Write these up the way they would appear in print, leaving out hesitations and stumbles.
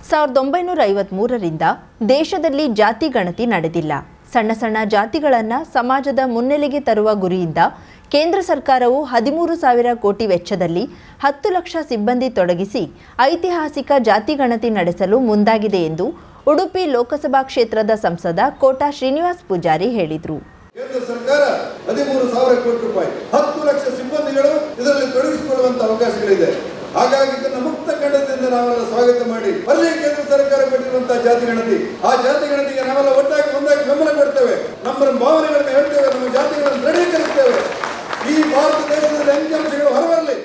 1953ರಿಂದ ದೇಶದಲ್ಲಿ ಜಾತಿ ಗಣತಿ ನಡೆದಿಲ್ಲ. ಸಣ್ಣ ಸಣ್ಣ ಜಾತಿಗಳನ್ನು ಸಮಾಜದ ಮುನ್ನೆಲೆಗೆ ತರುವ ಗುರಿಯಿಂದ ಕೇಂದ್ರ ಸರ್ಕಾರವು 13,000 ಕೋಟಿ ವೆಚ್ಚದಲ್ಲಿ 10 ಲಕ್ಷ ಸಿಬ್ಬಂದಿ ತೊಡಗಿಸಿ ಐತಿಹಾಸಿಕ ಜಾತಿ ಗಣತಿ ನಡೆಸಲು ಮುಂದಾಗಿದೆ ಎಂದು ಉಡುಪಿ ಲೋಕಸಭಾ ಕ್ಷೇತ್ರದ ಸಂಸದ ಕೋಟಾ ಶ್ರೀನಿವಾಸ್ ಪೂಜಾರಿ ಹೇಳಿದರು. ಕೇಂದ್ರ ಸರ್ಕಾರ 13,000 ಕೋಟಿ ರೂಪಾಯಿ 10 ಲಕ್ಷ ಸಿಬ್ಬಂದಿಗಳು ಇದರಲ್ಲಿ ತೊಡಗಿಸಿಕೊಳ್ಳುವಂತ ಅವಕಾಶಗಳಿದೆ. ಹಾಗಾಗಿ ಇದನ್ನು ಮುಕ್ತ ಕಂಡದಿಂದ ನಾವೆಲ್ಲ ಸ್ವಾಗತ ಮಾಡಿ ಬರಲಿ ಕೇಂದ್ರ ಸರ್ಕಾರ ಕೊಟ್ಟಿರುವಂತಹ ಜಾತಿ ಗಣತಿ. ಆ ಜಾತಿ ಗಣತಿಗೆ ನಾವೆಲ್ಲ ಒಟ್ಟಾಗಿ ಒಂದಾಗಿ ಬೆಂಬಲ ಕೊಡ್ತೇವೆ. ನಮ್ಮ ಭಾವನೆಗಳನ್ನು ಹೇಳ್ತೇವೆ, ನಮ್ಮ ಜಾತಿಗಳನ್ನು ದೃಢೀಕರಿಸ್ತೇವೆ. ಈ ಭಾರತ ದೇಶದಲ್ಲಿ ಅಂಕಿಅಂಶಗಳು ಹೊರಬರಲಿ.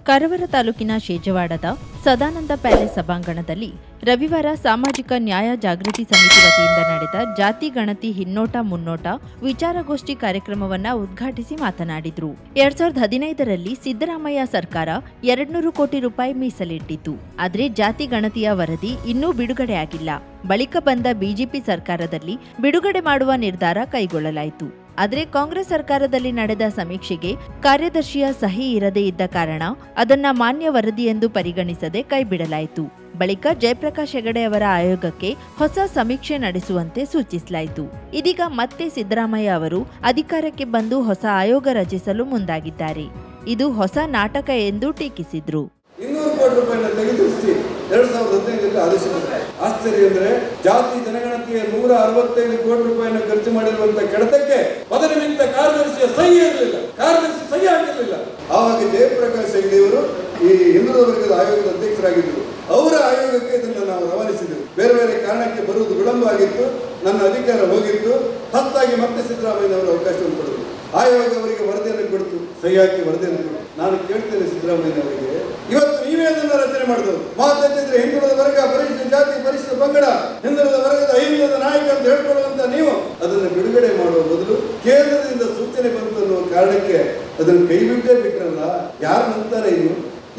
ಕಾರವಾರ ತಾಲೂಕಿನ ಶೇಜವಾಡದ ಸದಾನಂದ ಪ್ಯಾಲೇಸ್ ಸಭಾಂಗಣದಲ್ಲಿ ರವಿವಾರ ಸಾಮಾಜಿಕ ನ್ಯಾಯ ಜಾಗೃತಿ ಸಮಿತಿ ವತಿಯಿಂದ ನಡೆದ ಜಾತಿ ಗಣತಿ ಹಿನ್ನೋಟ ಮುನ್ನೋಟ ವಿಚಾರಗೋಷ್ಠಿ ಕಾರ್ಯಕ್ರಮವನ್ನು ಉದ್ಘಾಟಿಸಿ ಮಾತನಾಡಿದರು. 2015ರಲ್ಲಿ ಸಿದ್ದರಾಮಯ್ಯ ಸರ್ಕಾರ 200 ಕೋಟಿ ರೂಪಾಯಿ ಮೀಸಲಿಟ್ಟಿತ್ತು. ಆದರೆ ಜಾತಿ ಗಣತಿಯ ವರದಿ ಇನ್ನೂ ಬಿಡುಗಡೆಯಾಗಿಲ್ಲ. ಬಳಿಕ ಬಂದ ಬಿಜೆಪಿ ಸರ್ಕಾರದಲ್ಲಿ ಬಿಡುಗಡೆ ಮಾಡುವ ನಿರ್ಧಾರ ಕೈಗೊಳ್ಳಲಾಯಿತು. ಆದರೆ ಕಾಂಗ್ರೆಸ್ ಸರ್ಕಾರದಲ್ಲಿ ನಡೆದ ಸಮೀಕ್ಷೆಗೆ ಕಾರ್ಯದರ್ಶಿಯ ಸಹಿ ಇರದೇ ಇದ್ದ ಕಾರಣ ಅದನ್ನ ಮಾನ್ಯ ವರದಿ ಎಂದು ಪರಿಗಣಿಸದೆ ಕೈಬಿಡಲಾಯಿತು. ಬಳಿಕ ಜಯಪ್ರಕಾಶ್ ಹೆಗಡೆ ಅವರ ಆಯೋಗಕ್ಕೆ ಹೊಸ ಸಮೀಕ್ಷೆ ನಡೆಸುವಂತೆ ಸೂಚಿಸಲಾಯಿತು. ಇದೀಗ ಮತ್ತೆ ಸಿದ್ದರಾಮಯ್ಯ ಅವರು ಅಧಿಕಾರಕ್ಕೆ ಬಂದು ಹೊಸ ಆಯೋಗ ರಚಿಸಲು ಮುಂದಾಗಿದ್ದಾರೆ. ಇದು ಹೊಸ ನಾಟಕ ಎಂದು ಟೀಕಿಸಿದ್ರು. 200 ಕೋಟಿ ರೂಪಾಯಿನ ತೆಗೆದುಸಿ 2015ರಲ್ಲಿ ಆದೇಶ ಮಾಡಿದ್ದಾರೆ. ಆಶ್ಚರ್ಯ ಅಂದರೆ ಜಾತಿ ಜನಗಣತಿಯ 165 ಕೋಟಿ ರೂಪಾಯಿನ ಖರ್ಚು ಮಾಡಿರುವಂತಹ ಕೆಡತಕ್ಕೆ ಪದನಿಮಿತ್ತ ಕಾರ್ಯದರ್ಶಿಯ ಸಹಿ ಇರಲಿಲ್ಲ, ಕಾರ್ಯದರ್ಶಿ ಸಹಿ ಆಗಿರಲಿಲ್ಲ. ಆವಾಗ ಜಯಪ್ರಕಾಶ್ ಹೆಗಡೆ ಅವರು ಈ ಹಿಂದುಳಿದ ವರ್ಗದ ಆಯೋಗದ ಅಧ್ಯಕ್ಷರಾಗಿದ್ದರು. ಅವರ ಆಯೋಗಕ್ಕೆ ಇದನ್ನು ನಾವು ರವಾನಿಸಿದೆವು. ಬೇರೆ ಬೇರೆ ಕಾರಣಕ್ಕೆ ಬರುವುದು ವಿಳಂಬ ಆಗಿತ್ತು, ನನ್ನ ಅಧಿಕಾರ ಹೋಗಿತ್ತು. ಹೊಸದಾಗಿ ಮತ್ತೆ ಸಿದ್ದರಾಮಯ್ಯನವರು ಅವಕಾಶವನ್ನು ಕೊಡಬೇಕು. ಆಯೋಗ ಅವರಿಗೆ ವರದಿಯನ್ನು ಕೊಡ್ತು, ಸಹಿ ಹಾಕಿ ವರದಿಯನ್ನು ಕೊಡ್ತು. ನಾನು ಕೇಳ್ತೇನೆ ಸಿದ್ದರಾಮಯ್ಯನವರಿಗೆ, ಇವತ್ತು ನೀವೇ ಅದನ್ನು ರಚನೆ ಮಾಡಿದವರು. ಮಾತಾಡ್ತಿದ್ರೆ ಹಿಂದುಳಿದ ವರ್ಗ, ಪರಿಶಿಷ್ಟ ಜಾತಿ, ಪರಿಶಿಷ್ಟ ಪಂಗಡ, ಹಿಂದುಳಿದ ವರ್ಗದ ಅಹಿಂದದ ನಾಯಕ ಅಂತ ಹೇಳ್ಕೊಳ್ಳುವಂತ ನೀವು ಅದನ್ನು ಬಿಡುಗಡೆ ಮಾಡುವ ಬದಲು ಕೇಂದ್ರದಿಂದ ಸೂಚನೆ ಬಂತು ಅನ್ನುವ ಕಾರಣಕ್ಕೆ ಅದನ್ನು ಕೈ ಬಿಟ್ರಲ್ಲ. ಯಾರು ನಂತಾರೆ ಇನ್ನು?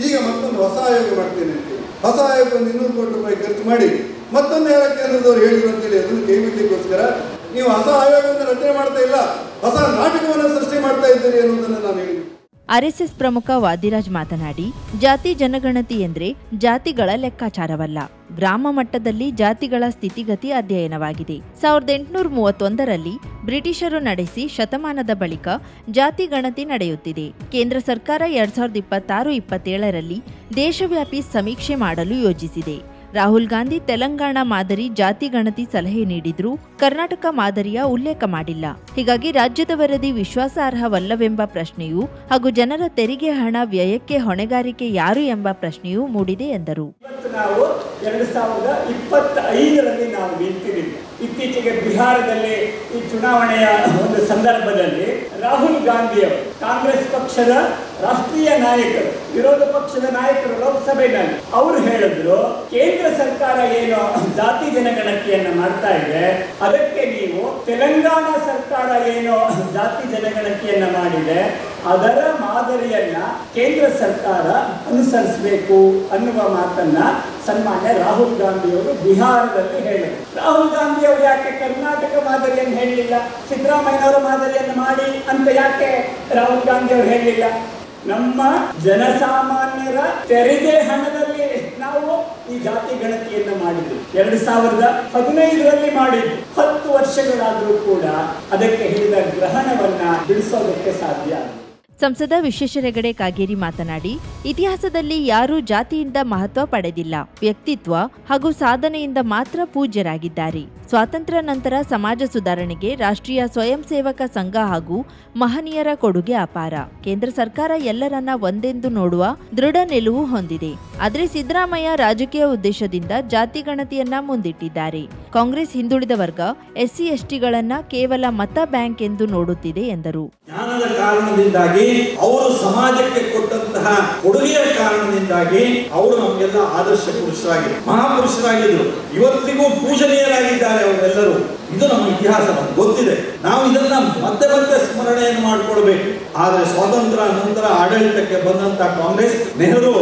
ಈಗ ಮತ್ತೊಂದು ಹೊಸ ಆಯೋಗ ಮಾಡ್ತೇನೆ ಅಂತ ಹೊಸ ಆಯೋಗ 200 ಕೋಟಿ ರೂಪಾಯಿ ಖರ್ಚು ಮಾಡಿ ಮತ್ತೊಂದು ಯಾರ ಕೇಂದ್ರದವರು ಹೇಳಿದ್ರು ಅಂತೇಳಿ ಅದನ್ನು ಕೈ ಬಿಡ್ಲಿಕ್ಕೋಸ್ಕರ ನೀವು ಹೊಸ ಆಯೋಗವನ್ನು ರಚನೆ ಮಾಡ್ತಾ ಇಲ್ಲ, ಹೊಸ ನಾಟಕವನ್ನು ಸೃಷ್ಟಿ ಮಾಡ್ತಾ ಇದ್ದೀರಿ ಅನ್ನೋದನ್ನು ನಾನು ಹೇಳಿದ್ದೆ. ಆರ್ಎಸ್ಎಸ್ ಪ್ರಮುಖ ವಾದಿರಾಜ್ ಮಾತನಾಡಿ, ಜಾತಿ ಜನಗಣತಿ ಎಂದರೆ ಜಾತಿಗಳ ಲೆಕ್ಕಾಚಾರವಲ್ಲ, ಗ್ರಾಮ ಮಟ್ಟದಲ್ಲಿ ಜಾತಿಗಳ ಸ್ಥಿತಿಗತಿ ಅಧ್ಯಯನವಾಗಿದೆ. 1831ರಲ್ಲಿ ಬ್ರಿಟಿಷರು ನಡೆಸಿ ಶತಮಾನದ ಬಳಿಕ ಜಾತಿ ಗಣತಿ ನಡೆಯುತ್ತಿದೆ. ಕೇಂದ್ರ ಸರ್ಕಾರ 2026-27ರಲ್ಲಿ ದೇಶವ್ಯಾಪಿ ಸಮೀಕ್ಷೆ ಮಾಡಲು ಯೋಜಿಸಿದೆ. ರಾಹುಲ್ ಗಾಂಧಿ ತೆಲಂಗಾಣ ಮಾದರಿ ಜಾತಿ ಗಣತಿ ಸಲಹೆ ನೀಡಿದ್ರೂ ಕರ್ನಾಟಕ ಮಾದರಿಯ ಉಲ್ಲೇಖ ಮಾಡಿಲ್ಲ. ಹೀಗಾಗಿ ರಾಜ್ಯದ ವರದಿ ವಿಶ್ವಾಸಾರ್ಹವಲ್ಲವೆಂಬ ಪ್ರಶ್ನೆಯೂ ಹಾಗೂ ಜನರ ತೆರಿಗೆ ಹಣ ವ್ಯಯಕ್ಕೆ ಹೊಣೆಗಾರಿಕೆ ಯಾರು ಎಂಬ ಪ್ರಶ್ನೆಯೂ ಮೂಡಿದೆ ಎಂದರು. ನಾವು 2025ರಲ್ಲಿ ನಾವು ನಿಂತಿದ್ದೀವಿ. ಇತ್ತೀಚೆಗೆ ಬಿಹಾರದಲ್ಲಿ ಈ ಚುನಾವಣೆಯ ಒಂದು ಸಂದರ್ಭದಲ್ಲಿ ರಾಹುಲ್ ಗಾಂಧಿ ಅವರು ಕಾಂಗ್ರೆಸ್ ಪಕ್ಷದ ರಾಷ್ಟ್ರೀಯ ನಾಯಕರು, ವಿರೋಧ ಪಕ್ಷದ ನಾಯಕರು ಲೋಕಸಭೆಯಲ್ಲಿ ಅವರು ಹೇಳಿದ್ರು, ಕೇಂದ್ರ ಸರ್ಕಾರ ಏನು ಜಾತಿ ಜನಗಣತಿಯನ್ನು ಮಾಡ್ತಾ ಇದೆ, ಅದಕ್ಕೆ ನೀವು ತೆಲಂಗಾಣ ಸರ್ಕಾರ ಏನು ಜಾತಿ ಜನಗಣತಿಯನ್ನ ಮಾಡಿದೆ ಅದರ ಮಾದರಿಯನ್ನ ಕೇಂದ್ರ ಸರ್ಕಾರ ಅನುಸರಿಸಬೇಕು ಅನ್ನುವ ಮಾತನ್ನ ಸನ್ಮಾನ್ಯ ರಾಹುಲ್ ಗಾಂಧಿ ಅವರು ಬಿಹಾರದಲ್ಲಿ ಹೇಳಿದರು. ರಾಹುಲ್ ಗಾಂಧಿ ಅವರು ಯಾಕೆ ಕರ್ನಾಟಕ ಮಾದರಿಯನ್ನು ಹೇಳಲಿಲ್ಲ, ಸಿದ್ದರಾಮಯ್ಯನವರ ಮಾದರಿಯನ್ನು ಮಾಡಿ ಅಂತ ಯಾಕೆ ರಾಹುಲ್ ಗಾಂಧಿ ಅವರು ಹೇಳಲಿಲ್ಲ? ನಮ್ಮ ಜನಸಾಮಾನ್ಯರ ತೆರಿಗೆ ಹಣದಲ್ಲಿ ನಾವು ಈ ಜಾತಿ ಗಣತಿಯನ್ನು ಮಾಡಿದ್ವಿ. 2015ರಲ್ಲಿ ಮಾಡಿದ್ವಿ. 10 ವರ್ಷಗಳಾದರೂ ಕೂಡ ಅದಕ್ಕೆ ಹಿಡಿದ ಗ್ರಹಣವನ್ನ ಬಿಡಿಸೋದಕ್ಕೆ ಸಾಧ್ಯ. ಸಂಸದ ವಿಶ್ವೇಶ್ವರ ಹೆಗಡೆ ಕಾಗೇರಿ ಮಾತನಾಡಿ, ಇತಿಹಾಸದಲ್ಲಿ ಯಾರೂ ಜಾತಿಯಿಂದ ಮಹತ್ವ ಪಡೆದಿಲ್ಲ, ವ್ಯಕ್ತಿತ್ವ ಹಾಗೂ ಸಾಧನೆಯಿಂದ ಮಾತ್ರ ಪೂಜ್ಯರಾಗಿದ್ದಾರೆ. ಸ್ವಾತಂತ್ರ್ಯ ನಂತರ ಸಮಾಜ ಸುಧಾರಣೆಗೆ ರಾಷ್ಟ್ರೀಯ ಸ್ವಯಂ ಸೇವಕ ಸಂಘ ಹಾಗೂ ಮಹನೀಯರ ಕೊಡುಗೆ ಅಪಾರ. ಕೇಂದ್ರ ಸರ್ಕಾರ ಎಲ್ಲರನ್ನ ಒಂದೆಂದು ನೋಡುವ ದೃಢ ನಿಲುವು ಹೊಂದಿದೆ. ಆದರೆ ಸಿದ್ದರಾಮಯ್ಯ ರಾಜಕೀಯ ಉದ್ದೇಶದಿಂದ ಜಾತಿ ಗಣತಿಯನ್ನ ಮುಂದಿಟ್ಟಿದ್ದಾರೆ. ಕಾಂಗ್ರೆಸ್ ಹಿಂದುಳಿದ ವರ್ಗ, SC STಗಳನ್ನ ಕೇವಲ ಮತ ಬ್ಯಾಂಕ್ ಎಂದು ನೋಡುತ್ತಿದೆ ಎಂದರು. ಜ್ಞಾನದ ಕಾರಣದಿಂದಾಗಿ, ಅವರು ಸಮಾಜಕ್ಕೆ ಕೊಟ್ಟಂತಹ ಕೊಡುಗೆಯ ಕಾರಣದಿಂದಾಗಿ ಅವರು ನಮಗೆಲ್ಲ ಆದರ್ಶ ಪುರುಷರಾಗಿ ಮಹಾಪುರುಷರಾಗಿದ್ರು. ಇವತ್ತಿಗೂ ಪೂಜನೀಯರಾಗಿದ್ದಾರೆ ಅವರೆಲ್ಲರೂ. ಇದು ನಮ್ಮ ಇತಿಹಾಸ, ನಮ್ಗೆ ಗೊತ್ತಿದೆ. ನಾವು ಇದನ್ನ ಮತ್ತೆ ಮತ್ತೆ ಸ್ಮರಣೆಯನ್ನು ಮಾಡಿಕೊಳ್ಬೇಕು. ಆದರೆ ಸ್ವಾತಂತ್ರ್ಯ ನಂತರ ಆಡಳಿತಕ್ಕೆ ಬಂದಂತಹ ಕಾಂಗ್ರೆಸ್, ನೆಹರು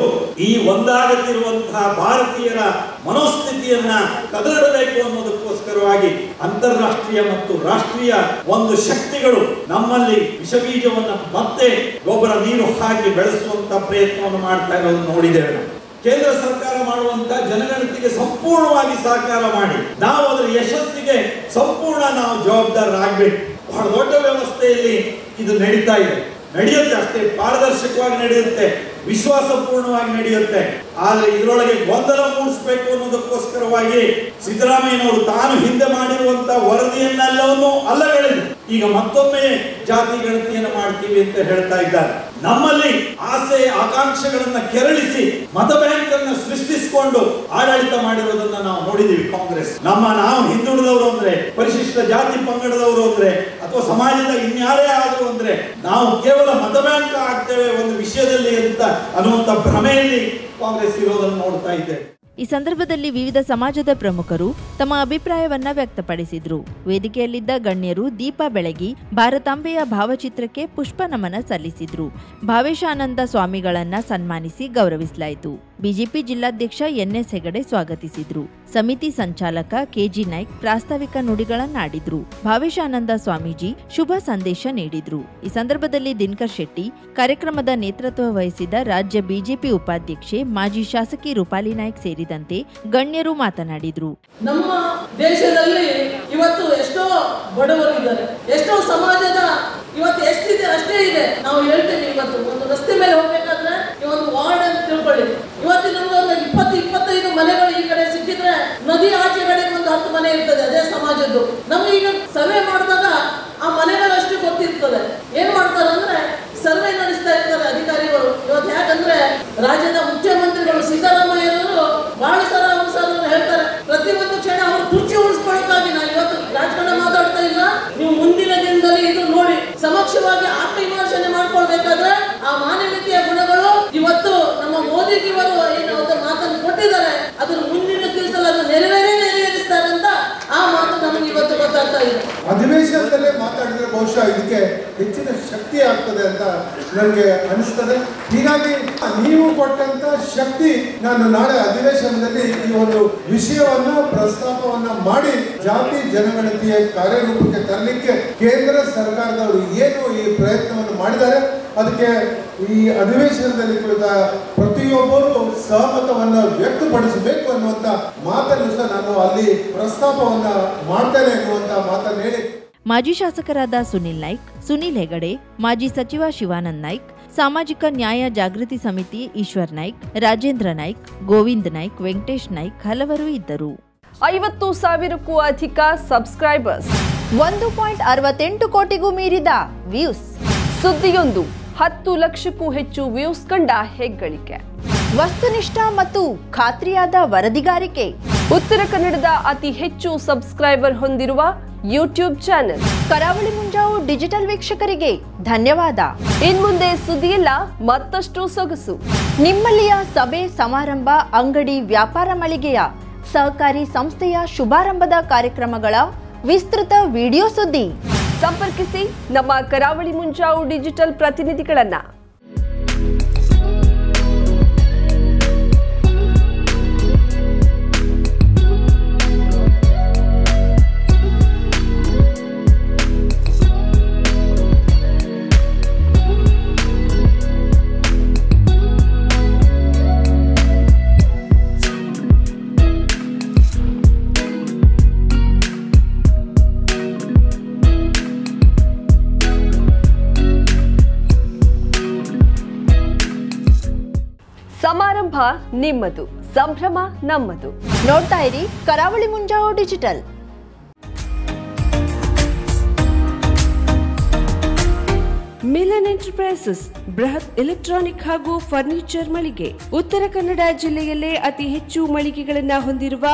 ಈ ಒಂದಾಗುತ್ತಿರುವಂತಹ ಭಾರತೀಯರ ಮನೋಸ್ಥಿತಿಯನ್ನ ಕದಡಬೇಕು ಅನ್ನೋದಕ್ಕೋಸ್ಕರವಾಗಿ ಅಂತಾರಾಷ್ಟ್ರೀಯ ಮತ್ತು ರಾಷ್ಟ್ರೀಯ ಒಂದು ಶಕ್ತಿಗಳು ನಮ್ಮಲ್ಲಿ ವಿಷಬೀಜವನ್ನು ಮತ್ತೆ ಗೊಬ್ಬರ ನೀರು ಹಾಕಿ ಬೆಳೆಸುವಂತ ಪ್ರಯತ್ನವನ್ನು ಮಾಡ್ತಾ ಇರೋದು ನೋಡಿದ್ದೇವೆ. ಕೇಂದ್ರ ಸರ್ಕಾರ ಮಾಡುವಂತ ಜನಗಣತಿಗೆ ಸಂಪೂರ್ಣವಾಗಿ ಸಹಕಾರ ಮಾಡಿ ನಾವು ಅದರ ಯಶಸ್ಸಿಗೆ ಸಂಪೂರ್ಣ ನಾವು ಜವಾಬ್ದಾರರಾಗಬೇಕು. ಬಹಳ ದೊಡ್ಡ ವ್ಯವಸ್ಥೆಯಲ್ಲಿ ಇದು ನಡೀತಾ ಇದೆ, ನಡೆಯುತ್ತೆ, ಅಷ್ಟೇ ಪಾರದರ್ಶಕವಾಗಿ ನಡೆಯುತ್ತೆ, ವಿಶ್ವಾಸಪೂರ್ಣವಾಗಿ ನಡೆಯುತ್ತೆ. ಆದ್ರೆ ಇದರೊಳಗೆ ಗೊಂದಲ ಮೂಡಿಸಬೇಕು ಅನ್ನೋದಕ್ಕೋಸ್ಕರವಾಗಿ ಸಿದ್ದರಾಮಯ್ಯನವರು ತಾನು ಹಿಂದೆ ಮಾಡಿರುವಂತಹ ವರದಿಯನ್ನೆಲ್ಲವನ್ನು ಅಲ್ಲಗಳೆದು ಈಗ ಮತ್ತೊಮ್ಮೆ ಜಾತಿ ಗಣತಿಯನ್ನು ಮಾಡ್ತೀವಿ ಅಂತ ಹೇಳ್ತಾ ಇದ್ದಾರೆ. ನಮ್ಮಲ್ಲಿ ಆಸೆ ಆಕಾಂಕ್ಷೆಗಳನ್ನ ಕೆರಳಿಸಿ ಮತ ಬ್ಯಾಂಕ್ ಅನ್ನು ಸೃಷ್ಟಿಸಿಕೊಂಡು ಆಡಳಿತ ಮಾಡಿರೋದನ್ನ ನಾವು ನೋಡಿದೀವಿ. ಕಾಂಗ್ರೆಸ್ ನಾವು ಹಿಂದುಳಿದವರು ಅಂದ್ರೆ, ಪರಿಶಿಷ್ಟ ಜಾತಿ ಪಂಗಡದವರು ಅಂದ್ರೆ, ಅಥವಾ ಸಮಾಜದ ಇನ್ಯಾರೇ ಆದರೂ ಅಂದ್ರೆ ನಾವು ಕೇವಲ ಮತ ಬ್ಯಾಂಕ್ ಆಗ್ತೇವೆ ಒಂದು ವಿಷಯದಲ್ಲಿ ಅಂತ ಅನ್ನುವಂತ ಭ್ರಮೆಯಲ್ಲಿ ಕಾಂಗ್ರೆಸ್ ಇರೋದನ್ನು ನೋಡ್ತಾ ಇದ್ದೇವೆ. ಈ ಸಂದರ್ಭದಲ್ಲಿ ವಿವಿಧ ಸಮಾಜದ ಪ್ರಮುಖರು ತಮ್ಮ ಅಭಿಪ್ರಾಯವನ್ನ ವ್ಯಕ್ತಪಡಿಸಿದ್ರು. ವೇದಿಕೆಯಲ್ಲಿದ್ದ ಗಣ್ಯರು ದೀಪ ಬೆಳಗಿ ಭಾರತಾಂಬೆಯ ಭಾವಚಿತ್ರಕ್ಕೆ ಪುಷ್ಪ ನಮನ ಸಲ್ಲಿಸಿದ್ರು. ಭಾವೇಶಾನಂದ ಸ್ವಾಮಿಗಳನ್ನ ಸನ್ಮಾನಿಸಿ ಗೌರವಿಸಲಾಯಿತು. ಬಿಜೆಪಿ ಜಿಲ್ಲಾಧ್ಯಕ್ಷ ಎನ್ಎಸ್ ಹೆಗಡೆ ಸ್ವಾಗತಿಸಿದ್ರು. ಸಮಿತಿ ಸಂಚಾಲಕ ಕೆಜಿ ನಾಯ್ಕ್ ಪ್ರಾಸ್ತಾವಿಕ ನುಡಿಗಳನ್ನಾಡಿದ್ರು. ಭಾವೇಶಾನಂದ ಸ್ವಾಮೀಜಿ ಶುಭ ಸಂದೇಶ ನೀಡಿದ್ರು. ಈ ಸಂದರ್ಭದಲ್ಲಿ ದಿನಕರ್ ಶೆಟ್ಟಿ, ಕಾರ್ಯಕ್ರಮದ ನೇತೃತ್ವ ವಹಿಸಿದ ರಾಜ್ಯ ಬಿಜೆಪಿ ಉಪಾಧ್ಯಕ್ಷೆ ಮಾಜಿ ಶಾಸಕಿ ರೂಪಾಲಿ ನಾಯ್ಕ್ ಸೇರಿದಂತೆ ಗಣ್ಯರು ಮಾತನಾಡಿದ್ರು. ನಮ್ಮ ದೇಶದಲ್ಲಿ ಇವತ್ತು ಎಷ್ಟೋ ಬಡವರು ಇದ್ದಾರೆ, ಎಷ್ಟೋ ಸಮಾಜದ ಇವತ್ತು ಎಷ್ಟಿದೆ ಅಷ್ಟೇ ಇದೆ. ನಾವು ಹೇಳ್ತೇವೆ, ಇವತ್ತು ಒಂದು ರಸ್ತೆ ಮೇಲೆ ಹೋಗ್ಬೇಕಾದ್ರೆ ಒಂದು ವಾರ್ಡ್ ಅಂತ ತಿಳ್ಕೊಳ್ಳಿ, ಇವತ್ತು ನಮ್ಗೆ ಒಂದು 20-25 ಮನೆಗಳು ಈ ಕಡೆ ಸಿಕ್ಕಿದ್ರೆ ನದಿ ಆಚೆ ಕಡೆ ಒಂದು 10 ಮನೆ ಇರ್ತದೆ ಅದೇ ಸಮಾಜದ್ದು. ನಮ್ಗೆ ಈಗ ಸರ್ವೆ ಮಾಡಿದಾಗ ಆ ಮನೆಗಳಷ್ಟು ಗೊತ್ತಿರ್ತದೆ. ಏನ್ ಮಾಡ್ತಾರೆ ಅಂದ್ರೆ ಸರ್ವೆ ನಡೆಸ್ತಾ ಇರ್ತಾರೆ ಅಧಿಕಾರಿಗಳು. ಇವತ್ತು ಯಾಕಂದ್ರೆ ರಾಜ್ಯದ ಮುಖ್ಯಮಂತ್ರಿಗಳು ಸಿದ್ದರಾಮಯ್ಯನವರು ಬಹಳ ಸಲ ಹೇಳ್ತಾರೆ, ಪ್ರತಿಯೊಂದು ಕ್ಷಣ ಅವರು ಕುರ್ಚಿ ಉಳಿಸ್ಕೊಳ್ಳೋಕ್ಕಾಗಿ ನಾವು ಇವತ್ತು ರಾಜಕಾರಣ ಮಾತಾಡ್ತಾ ಇಲ್ಲ. ನೀವು ಮುಂದಿನ ದಿನದಲ್ಲಿ ಇದು ನೋಡಿ ಸಮಕ್ಷವಾಗಿ ಆತ್ಮವಿಮರ್ಶನೆ ಮಾಡ್ಕೊಳ್ಬೇಕಾದ್ರೆ ಆ ಮಾನವೀಯತೆಯ ಗುಣಗಳು ಇವತ್ತು ನಮ್ಮ ಮೋದಿಜಿಯವರು ಏನು ಮಾತನ್ನು ಕೊಟ್ಟಿದ್ದಾರೆ ಅದನ್ನು ಮುಂದಿನ ದಿವಸದಲ್ಲಿ ಅದು ನೆರವೇರಿಸ್ತಾರೆ ಅಂತ ಆ ಮಾತು ನಮಗೆ ಇವತ್ತು ಗೊತ್ತಾಗ್ತಾ ಇದೆ. ಅಧಿವೇಶನದಲ್ಲೇ ಮಾತಾಡಿದ್ರೆ ಬಹುಶಃ ಇದಕ್ಕೆ ಹೆಚ್ಚಿನ ಶಕ್ತಿ ಆಗ್ತದೆ ಅಂತ ನನಗೆ ಅನಿಸ್ತದೆ. ಹೀಗಾಗಿ ನೀವು ಕೊಟ್ಟಂತ ಶಕ್ತಿ ನಾನು ನಾಳೆ ಅಧಿವೇಶನದಲ್ಲಿ ಈ ಒಂದು ವಿಷಯವನ್ನ ಪ್ರಸ್ತಾಪವನ್ನ ಮಾಡಿ ಜಾತಿ ಜನಗಣತಿಯ ಕಾರ್ಯರೂಪಕ್ಕೆ ತರಲಿಕ್ಕೆ ಕೇಂದ್ರ ಸರ್ಕಾರದವರು ಏನು ಈ ಪ್ರಯತ್ನವನ್ನು ಮಾಡಿದ್ದಾರೆ ಅದಕ್ಕೆ ಈ ಅಧಿವೇಶನದಲ್ಲಿ ಕುಳಿತ ಪ್ರತಿಯೊಬ್ಬರು ಸಹಮತವನ್ನ ವ್ಯಕ್ತಪಡಿಸಬೇಕು ಅನ್ನುವಂತ ಮಾತನ್ನು ಸಹ ನಾನು ಅಲ್ಲಿ ಪ್ರಸ್ತಾಪವನ್ನ ಮಾಡ್ತೇನೆ ಎನ್ನುವಂತ ಮಾತನ್ನು ಹೇಳಿ ಮಾಜಿ ಶಾಸಕರಾದ ಸುನಿಲ್ ನಾಯ್ಕ್, ಸುನಿಲ್ ಹೆಗಡೆ, ಮಾಜಿ ಸಚಿವ ಶಿವಾನಂದ್ ನಾಯ್ಕ್, ಸಾಮಾಜಿಕ ನ್ಯಾಯ ಜಾಗೃತಿ ಸಮಿತಿ ಈಶ್ವರ್ ನಾಯ್ಕ್, ರಾಜೇಂದ್ರ ನಾಯ್ಕ್, ಗೋವಿಂದ್ ನಾಯ್ಕ್, ವೆಂಕಟೇಶ್ ನಾಯ್ಕ್ ಹಲವರು ಇದ್ದರು. 50,000ಕ್ಕೂ ಅಧಿಕ ಸಬ್ಸ್ಕ್ರೈಬರ್ಸ್, 1.68 ಕೋಟಿಗೂ ಮೀರಿದ ವ್ಯೂಸ್, ಸುದ್ದಿಯೊಂದು 10 ಲಕ್ಷಕ್ಕೂ ಹೆಚ್ಚು ವ್ಯೂಸ್ ಕಂಡ ಹೆಗ್ಗಳಿಕೆ, ವಸ್ತುನಿಷ್ಠ ಮತ್ತು ಖಾತ್ರಿಯಾದ ವರದಿಗಾರಿಕೆ, ಉತ್ತರ ಕನ್ನಡದ ಅತಿ ಹೆಚ್ಚು ಸಬ್ಸ್ಕ್ರೈಬರ್ ಹೊಂದಿರುವ ಯೂಟ್ಯೂಬ್ ಚಾನೆಲ್ ಕರಾವಳಿ ಮುಂಜಾವು ಡಿಜಿಟಲ್ ವೀಕ್ಷಕರಿಗೆ ಧನ್ಯವಾದ. ಇನ್ಮುಂದೆ ಸುದ್ದಿಯಲ್ಲ ಮತ್ತಷ್ಟು ಸೊಗಸು. ನಿಮ್ಮಲ್ಲಿಯ ಸಭೆ ಸಮಾರಂಭ, ಅಂಗಡಿ ವ್ಯಾಪಾರ ಮಳಿಗೆಯ ಸಹಕಾರಿ ಸಂಸ್ಥೆಯ ಶುಭಾರಂಭದ ಕಾರ್ಯಕ್ರಮಗಳ ವಿಸ್ತೃತ ವಿಡಿಯೋ ಸುದ್ದಿ ಸಂಪರ್ಕಿಸಿ ನಮ್ಮ ಕರಾವಳಿ ಮುಂಜಾವು ಡಿಜಿಟಲ್ ಪ್ರತಿನಿಧಿಗಳನ್ನ. ಸಮಾರಂಭ ನಿಮ್ಮದು, ಸಂಭ್ರಮ ನಮ್ಮದು. ನೋಡ್ತಾ ಇರಿ ಕರಾವಳಿ ಮುಂಜಾವು ಡಿಜಿಟಲ್. ಮಿಲನ್ ಎಂಟರ್ಪ್ರೈಸಸ್ ಬೃಹತ್ ಎಲೆಕ್ಟ್ರಾನಿಕ್ ಹಾಗೂ ಫರ್ನಿಚರ್ ಮಳಿಗೆ. ಉತ್ತರ ಕನ್ನಡ ಜಿಲ್ಲೆಯಲ್ಲೇ ಅತಿ ಹೆಚ್ಚು ಮಳಿಗೆಗಳನ್ನ ಹೊಂದಿರುವ,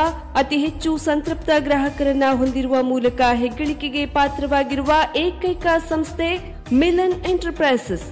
ಅತಿ ಹೆಚ್ಚು ಸಂತೃಪ್ತ ಗ್ರಾಹಕರನ್ನ ಹೊಂದಿರುವ ಮೂಲಕ ಹೆಗ್ಗಳಿಕೆಗೆ ಪಾತ್ರವಾಗಿರುವ ಏಕೈಕ ಸಂಸ್ಥೆ ಮಿಲನ್ ಎಂಟರ್ಪ್ರೈಸಸ್.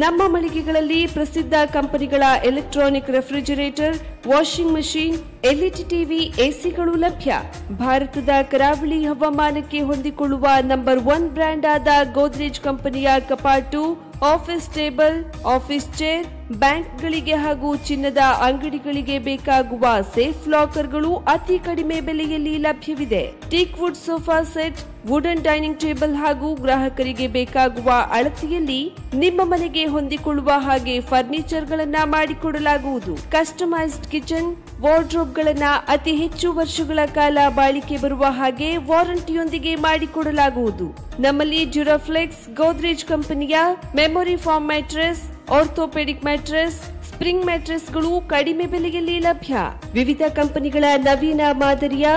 ನಮ್ಮ ಮಳಿಗೆಗಳಲ್ಲಿ ಪ್ರಸಿದ್ಧ ಕಂಪನಿಗಳ electronic refrigerator, washing machine, LED TV, ಎಸಿಗಳು ಲಭ್ಯ. ಭಾರತದ ಕರಾವಳಿ ಹವಾಮಾನಕ್ಕೆ ಹೊಂದಿಕೊಳ್ಳುವ ನಂಬರ್ 1 ಬ್ರ್ಯಾಂಡ್ ಆದ ಗೋದ್ರೇಜ್ ಕಂಪನಿಯ ಕಪಾಟು, ಆಫೀಸ್ ಟೇಬಲ್, ಆಫೀಸ್ ಚೇರ್, ಬ್ಯಾಂಕ್ಗಳಿಗೆ ಹಾಗೂ ಚಿನ್ನದ ಅಂಗಡಿಗಳಿಗೆ ಬೇಕಾಗುವ ಸೇಫ್ ಲಾಕರ್ಗಳು ಅತಿ ಕಡಿಮೆ ಬೆಲೆಯಲ್ಲಿ ಲಭ್ಯವಿದೆ. Teak wood sofa set, wooden dining table ಹಾಗೂ ಗ್ರಾಹಕರಿಗೆ ಬೇಕಾಗುವ ಅಳತೆಯಲ್ಲಿ ನಿಮ್ಮ ಮನೆಗೆ ಹೊಂದಿಕೊಳ್ಳುವ ಹಾಗೆ ಫರ್ನಿಚರ್ಗಳನ್ನ ಮಾಡಿಕೊಡಲಾಗುವುದು. ಕಸ್ಟಮೈಸ್ಡ್ ಕಿಚನ್, ವಾರ್ಡ್ರೋಬ್ಗಳನ್ನ ಅತಿ ಹೆಚ್ಚು ವರ್ಷಗಳ ಕಾಲ ಬಾಳಿಕೆ ಬರುವ ಹಾಗೆ ವಾರಂಟಿಯೊಂದಿಗೆ ಮಾಡಿಕೊಡಲಾಗುವುದು. ನಮ್ಮಲ್ಲಿ ಡ್ಯೂರಾಫ್ಲೆಕ್ಸ್, ಗೋದ್ರೇಜ್ ಕಂಪನಿಯ memory foam mattress, orthopedic mattress, spring ಮ್ಯಾಟ್ರೆಸ್ಗಳು ಕಡಿಮೆ ಬೆಲೆಯಲ್ಲಿ ಲಭ್ಯ. ವಿವಿಧ ಕಂಪನಿಗಳ ನವೀನ ಮಾದರಿಯ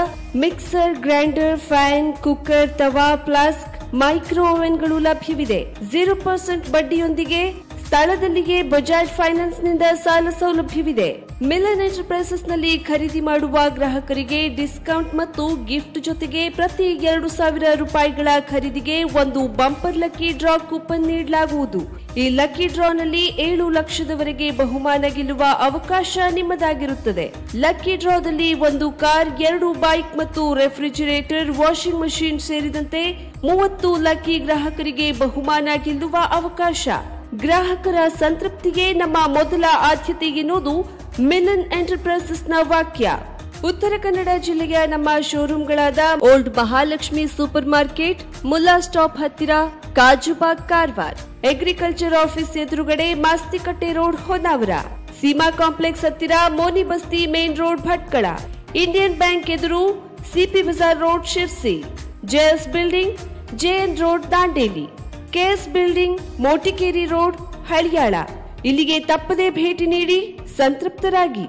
ಮಿಕ್ಸರ್, ಗ್ರೈಂಡರ್, ಫ್ಯಾನ್, ಕುಕ್ಕರ್, ತವಾ, ಫ್ಲಾಸ್ಕ್, ಮೈಕ್ರೋ ಓವೆನ್ಗಳು ಲಭ್ಯವಿದೆ. 0% ಬಡ್ಡಿಯೊಂದಿಗೆ ಸ್ಥಳದಲ್ಲಿಯೇ ಬಜಾಜ್ ಫೈನಾನ್ಸ್ ನಿಂದ ಸಾಲ ಸೌಲಭ್ಯವಿದೆ. ಮಿಲನ್ ಎಂಟರ್ಪ್ರೈಸಸ್ ನಲ್ಲಿ ಖರೀದಿ ಮಾಡುವ ಗ್ರಾಹಕರಿಗೆ ಡಿಸ್ಕೌಂಟ್ ಮತ್ತು ಗಿಫ್ಟ್ ಜೊತೆಗೆ ಪ್ರತಿ 2,000 ರೂಪಾಯಿಗಳ ಖರೀದಿಗೆ ಒಂದು ಬಂಪರ್ ಲಕ್ಕಿ ಡ್ರಾ ಕೂಪನ್ ನೀಡಲಾಗುವುದು. ಈ ಲಕ್ಕಿ ಡ್ರಾನಲ್ಲಿ 7 ಲಕ್ಷದವರೆಗೆ ಬಹುಮಾನ ಗೆಲ್ಲುವ ಅವಕಾಶ ನಿಮ್ಮದಾಗಿರುತ್ತದೆ. ಲಕ್ಕಿ ಡ್ರಾದಲ್ಲಿ 1 ಕಾರ್, 2 ಬೈಕ್ ಮತ್ತು ರೆಫ್ರಿಜಿರೇಟರ್, ವಾಷಿಂಗ್ ಮಷೀನ್ ಸೇರಿದಂತೆ 30 ಲಕ್ಕಿ ಗ್ರಾಹಕರಿಗೆ ಬಹುಮಾನ ಗೆಲ್ಲುವ ಅವಕಾಶ. ಗ್ರಾಹಕರ ಸಂತೃಪ್ತಿಗೆ ನಮ್ಮ ಮೊದಲ ಆದ್ಯತೆ ಎನ್ನುವುದು ಮಿಲನ್ ಎಂಟರ್ಪ್ರೈಸಸ್ನ ವಾಕ್ಯ. ಉತ್ತರ ಕನ್ನಡ ಜಿಲ್ಲೆಯ ನಮ್ಮ ಶೋರೂಮ್ಗಳಾದ old Mahalakshmi super market, Mulla stop ಹತ್ತಿರ, ಕಾಜುಬಾಗ್, ಕಾರವಾರ, ಅಗ್ರಿಕಲ್ಚರ್ ಆಫೀಸ್ ಎದುರುಗಡೆ, ಮಾಸ್ತಿಕಟ್ಟೆ ರೋಡ್, ಹೊನ್ನಾವರ, ಸೀಮಾ ಕಾಂಪ್ಲೆಕ್ಸ್ ಹತ್ತಿರ, Moni Basti main road, Bhatkal, Indian bank ಎದುರು, CP Bazar road, Sirsi, JS building, JN road, Dandeli, KS building, Motikeri road, Haliyal. ಇಲ್ಲಿಗೆ ತಪ್ಪದೇ ಭೇಟಿ ನೀಡಿ ಸಂತೃಪ್ತರಾಗಿ.